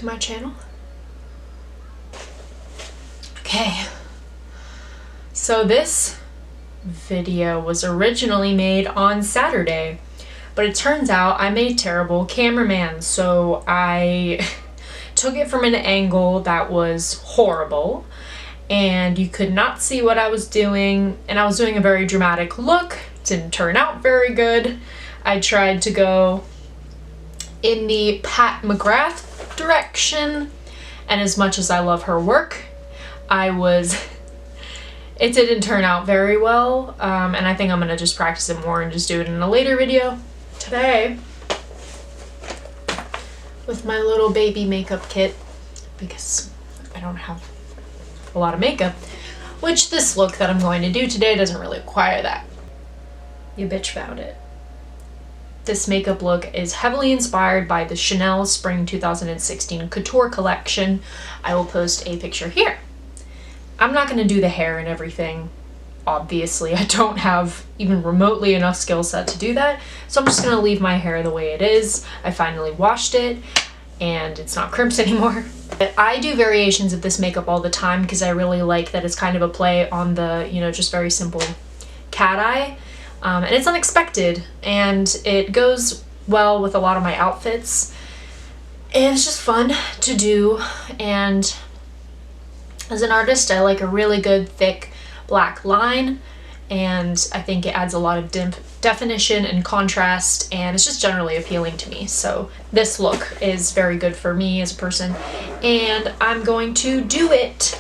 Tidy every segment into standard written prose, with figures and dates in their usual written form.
to my channel. Okay, so this video was originally made on Saturday, but it turns out I'm a terrible cameraman, so I took it from an angle that was horrible and you could not see what I was doing, and I was doing a very dramatic look. Didn't turn out very good. I tried to go in the Pat McGrath direction, and as much as I love her work, it didn't turn out very well, and I think I'm gonna just practice it more and just do it in a later video. Today, with my little baby makeup kit, because I don't have a lot of makeup, which this look that I'm going to do today doesn't really require that. You bitch found it. This makeup look is heavily inspired by the Chanel Spring 2016 Couture collection. I will post a picture here. I'm not going to do the hair and everything. Obviously, I don't have even remotely enough skill set to do that, so I'm just going to leave my hair the way it is. I finally washed it, and it's not crimped anymore. But I do variations of this makeup all the time because I really like that it's kind of a play on the, you know, just very simple cat eye. And it's unexpected, and it goes well with a lot of my outfits. And it's just fun to do, and as an artist, I like a really good thick black line, and I think it adds a lot of definition and contrast, and it's just generally appealing to me. So this look is very good for me as a person, and I'm going to do it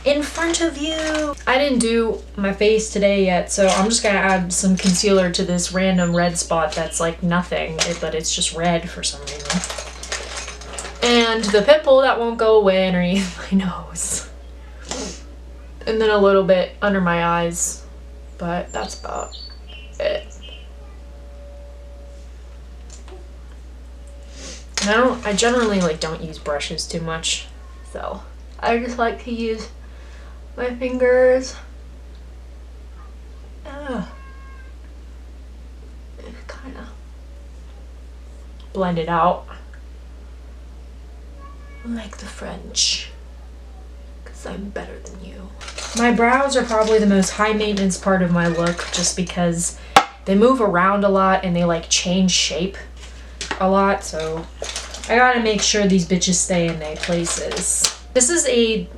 in front of you. I didn't do my face today yet, so I'm just gonna add some concealer to this random red spot that's like nothing, but it's just red for some reason. And the pimple that won't go away underneath my nose. And then a little bit under my eyes, but that's about it. And I generally don't use brushes too much, so I just like to use my fingers. Kind of blend it out like the French, because I'm better than you. My brows are probably the most high maintenance part of my look, just because they move around a lot and they change shape a lot, so I gotta make sure these bitches stay in their places. This is a,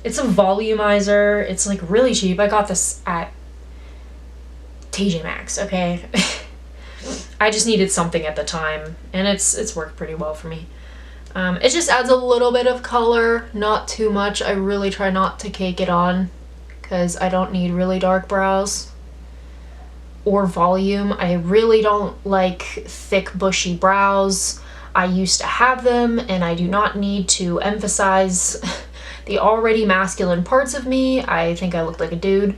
it's a volumizer. It's really cheap. I got this at TJ Maxx, okay? I just needed something at the time, and it's worked pretty well for me. It just adds a little bit of color, not too much. I really try not to cake it on because I don't need really dark brows or volume. I really don't like thick bushy brows. I used to have them, and I do not need to emphasize the already masculine parts of me. I think I looked like a dude.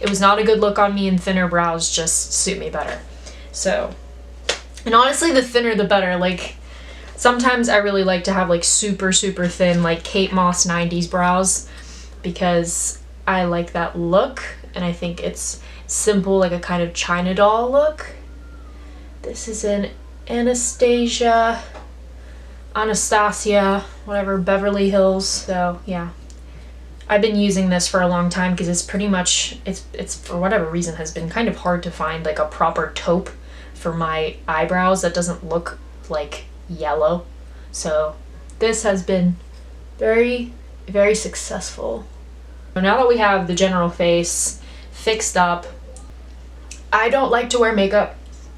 It was not a good look on me, and thinner brows just suit me better. So, and honestly, the thinner the better. Sometimes I really like to have super, super thin, Kate Moss 90s brows, because I like that look, and I think it's simple, a kind of China doll look. This is an Anastasia, whatever, Beverly Hills. So yeah, I've been using this for a long time because it's pretty much, it's for whatever reason has been kind of hard to find a proper taupe for my eyebrows that doesn't look yellow. So this has been very, very successful. So now that we have the general face fixed up, I don't like to wear makeup.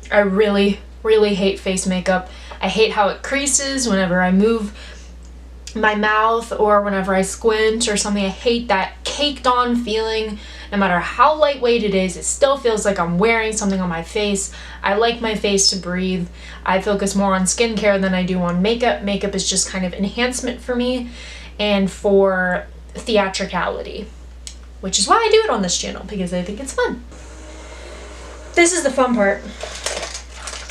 I really, really hate face makeup. I hate how it creases whenever I move my mouth or whenever I squint or something. I hate that caked on feeling. No matter how lightweight it is, it still feels like I'm wearing something on my face. I like my face to breathe. I focus more on skincare than I do on makeup. Makeup is just kind of enhancement for me and for theatricality, which is why I do it on this channel, because I think it's fun. This is the fun part.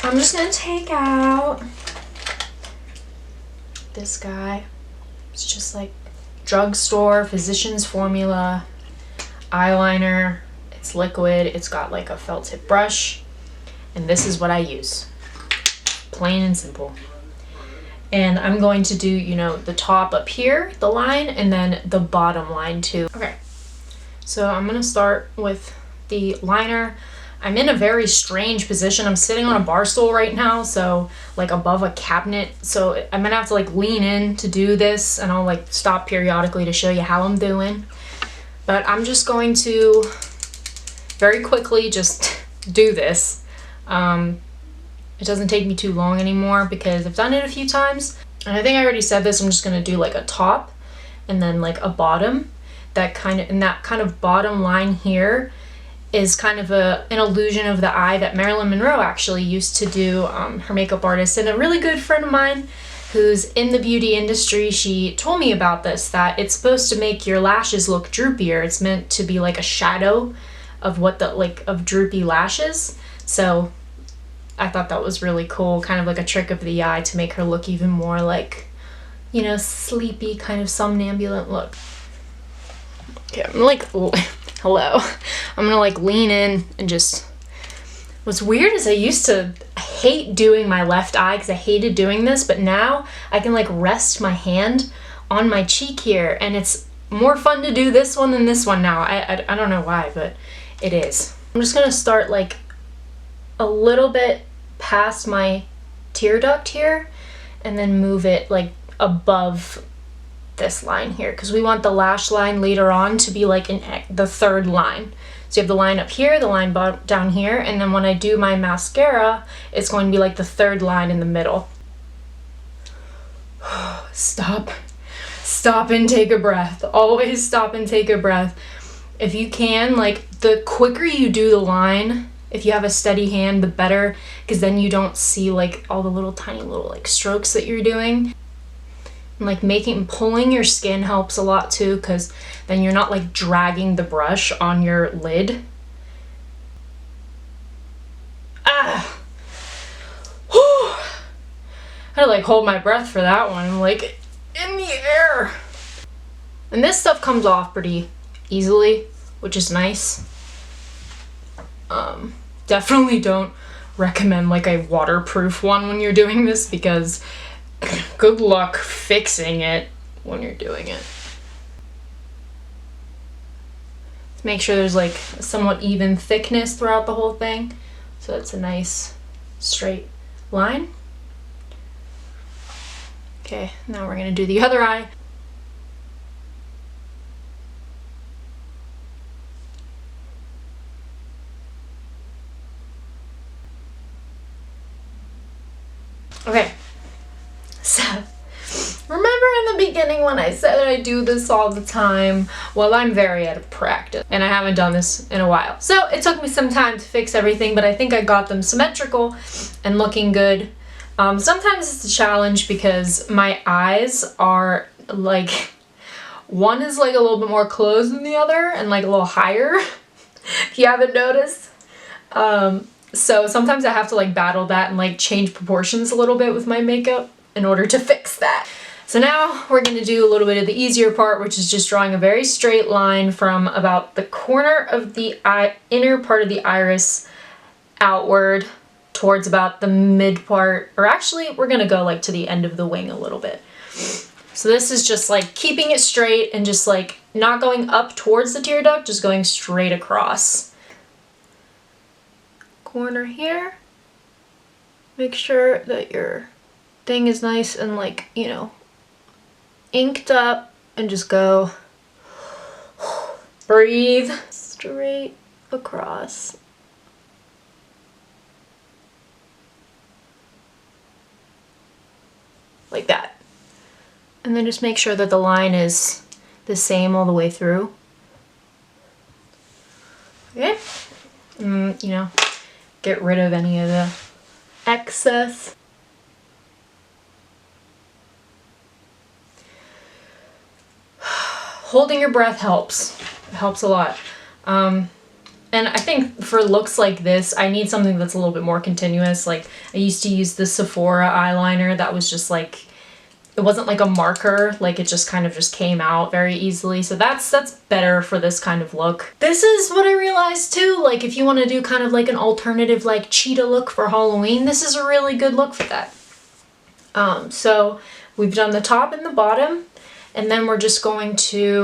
I'm just gonna take out this guy. It's just drugstore, physician's formula, eyeliner. It's liquid. It's got a felt tip brush, and this is what I use. plain and simple. And I'm going to do, you know, the top up here, the line, and then the bottom line too. Okay, so I'm gonna start with the liner. I'm in a very strange position. I'm sitting on a bar stool right now, so like above a cabinet. So I'm gonna have to like lean in to do this, and I'll like stop periodically to show you how I'm doing. But I'm just going to very quickly just do this. It doesn't take me too long anymore because I've done it a few times. And I think I already said this, I'm just gonna do like a top and then like a bottom. That kind of bottom line here is kind of an illusion of the eye that Marilyn Monroe actually used to do, her makeup artist. And a really good friend of mine who's in the beauty industry, she told me about this, that it's supposed to make your lashes look droopier. It's meant to be like a shadow of what the, like, of droopy lashes. So I thought that was really cool, kind of like a trick of the eye to make her look even more like, you know, sleepy, kind of somnambulant look. Okay, I'm like, hello. I'm gonna like lean in and just, what's weird is I used to hate doing my left eye because I hated doing this, but now I can like rest my hand on my cheek here, and it's more fun to do this one than this one now. I don't know why, but it is. I'm just gonna start like a little bit past my tear duct here and then move it like above this line here, because we want the lash line later on to be like in the third line. So you have the line up here, the line down here, and then when I do my mascara, it's going to be like the third line in the middle. Stop and take a breath. Always stop and take a breath. If you can, like, the quicker you do the line, if you have a steady hand, the better, because then you don't see like all the little tiny little like strokes that you're doing. And like pulling your skin helps a lot too, because then you're not like dragging the brush on your lid. Ah! Whew! I had to like hold my breath for that one. I'm like in the air. And this stuff comes off pretty easily, which is nice. Definitely don't recommend like a waterproof one when you're doing this, because good luck fixing it when you're doing it. Make sure there's like a somewhat even thickness throughout the whole thing, so it's a nice straight line. Okay, now we're gonna do the other eye. Okay, so remember in the beginning when I said I do this all the time? Well, I'm very out of practice and I haven't done this in a while. So it took me some time to fix everything, but I think I got them symmetrical and looking good. Sometimes it's a challenge because my eyes are like, one is like a little bit more closed than the other and like a little higher, if you haven't noticed. So sometimes I have to like battle that and like change proportions a little bit with my makeup in order to fix that. So now we're going to do a little bit of the easier part, which is just drawing a very straight line from about the corner of the inner part of the iris outward towards about the mid part, or actually we're going to go like to the end of the wing a little bit. So this is just like keeping it straight and just like not going up towards the tear duct, just going straight across. Corner here. Make sure that your thing is nice and like, you know, inked up, and just go. Breathe. Straight across. Like that. And then just make sure that the line is the same all the way through. Okay? You know, get rid of any of the excess. Holding your breath helps. It helps a lot. And I think for looks like this, I need something that's a little bit more continuous. Like I used to use the Sephora eyeliner that was just like, it wasn't like a marker, like it just kind of just came out very easily. So that's better for this kind of look. This is what I realized too, like if you want to do kind of like an alternative like cheetah look for Halloween, this is a really good look for that. So we've done the top and the bottom, and then we're just going to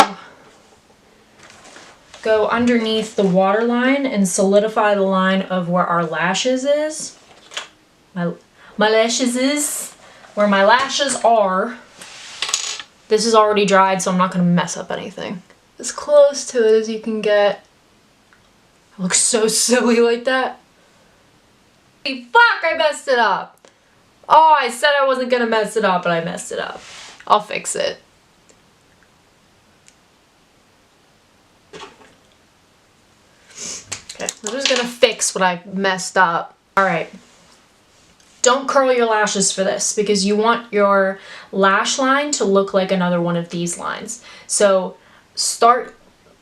go underneath the waterline and solidify the line of where our lashes is. My lashes is where my lashes are. This is already dried, so I'm not gonna mess up anything. As close to it as you can get. It looks so silly like that. Fuck, I messed it up. Oh, I said I wasn't gonna mess it up, but I messed it up. I'll fix it. Okay, we're just gonna fix what I messed up. All right. Don't curl your lashes for this because you want your lash line to look like another one of these lines. So start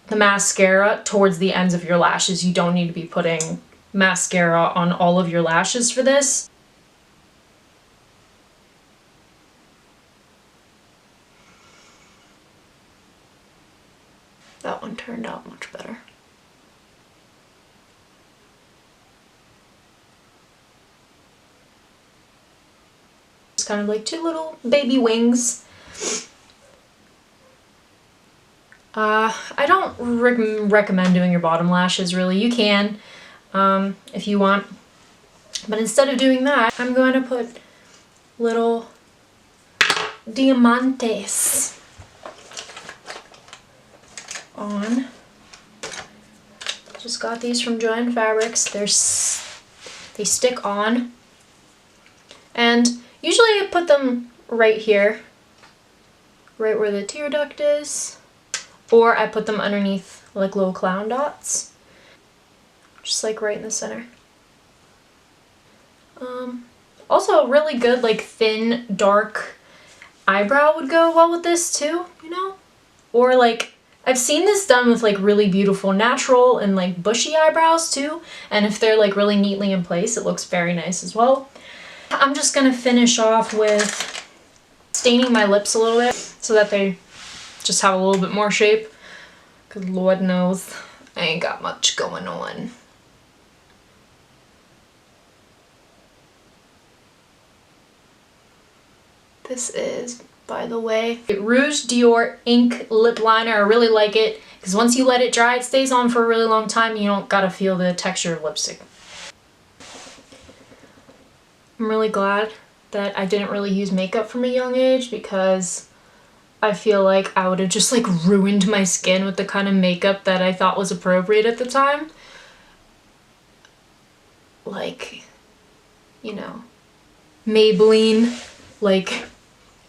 the mascara towards the ends of your lashes. You don't need to be putting mascara on all of your lashes for this. That one turned out much better. It's kind of like two little baby wings. I don't recommend doing your bottom lashes really. You can if you want, but instead of doing that, I'm going to put little diamantes on. Just got these from Joann Fabrics. They stick on, and usually I put them right here, right where the tear duct is, or I put them underneath like little clown dots, just like right in the center. Also really good like thin dark eyebrow would go well with this too, you know? Or like I've seen this done with like really beautiful natural and like bushy eyebrows too, and if they're like really neatly in place, it looks very nice as well. I'm just gonna finish off with staining my lips a little bit so that they just have a little bit more shape, because Lord knows I ain't got much going on. This is, by the way, Rouge Dior Ink Lip Liner. I really like it because once you let it dry, it stays on for a really long time. You don't gotta feel the texture of lipstick. I'm really glad that I didn't really use makeup from a young age because I feel like I would have just like ruined my skin with the kind of makeup that I thought was appropriate at the time. Like, you know, Maybelline, like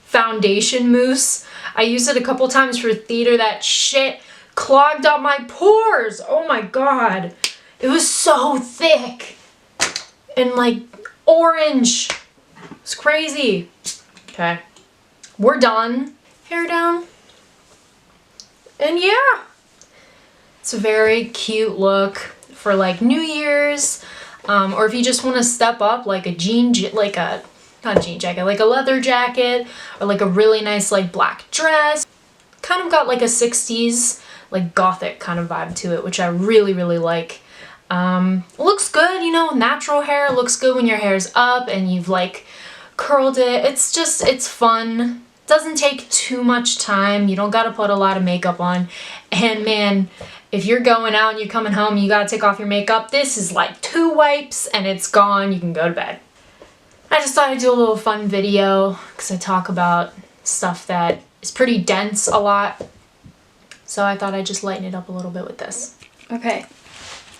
foundation mousse. I used it a couple times for theater. That shit clogged up my pores. Oh my god. It was so thick and like orange. It's crazy. Okay, we're done. Hair down. And yeah, it's a very cute look for like New Year's, or if you just want to step up like a not jean jacket, like a leather jacket, or like a really nice like black dress. Kind of got like a 60s like gothic kind of vibe to it, which I really, really like. Looks good, you know, natural hair looks good when your hair's up and you've like curled it. It's fun. Doesn't take too much time. You don't gotta put a lot of makeup on. And man, if you're going out and you're coming home and you gotta take off your makeup, this is like 2 wipes and it's gone. You can go to bed. I just thought I'd do a little fun video because I talk about stuff that is pretty dense a lot. So I thought I'd just lighten it up a little bit with this. Okay,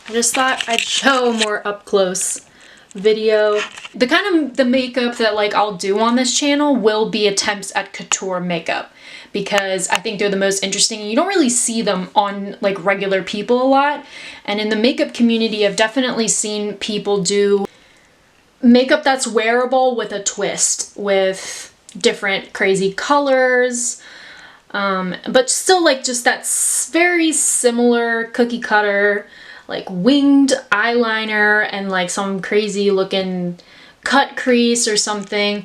I just thought I'd show more up close video. The makeup that like I'll do on this channel will be attempts at couture makeup because I think they're the most interesting and you don't really see them on like regular people a lot. And in the makeup community, I've definitely seen people do makeup that's wearable with a twist, with different crazy colors, but still like just that very similar cookie cutter like winged eyeliner and like some crazy looking cut crease or something.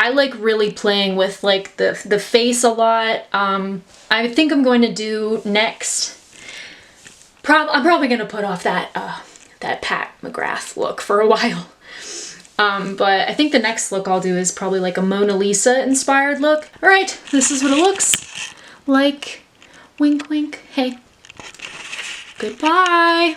I like really playing with like the face a lot. I think I'm going to do next, I'm probably going to put off that Pat McGrath look for a while. But I think the next look I'll do is probably like a Mona Lisa inspired look. All right, this is what it looks like. Wink, wink. Hey. Goodbye.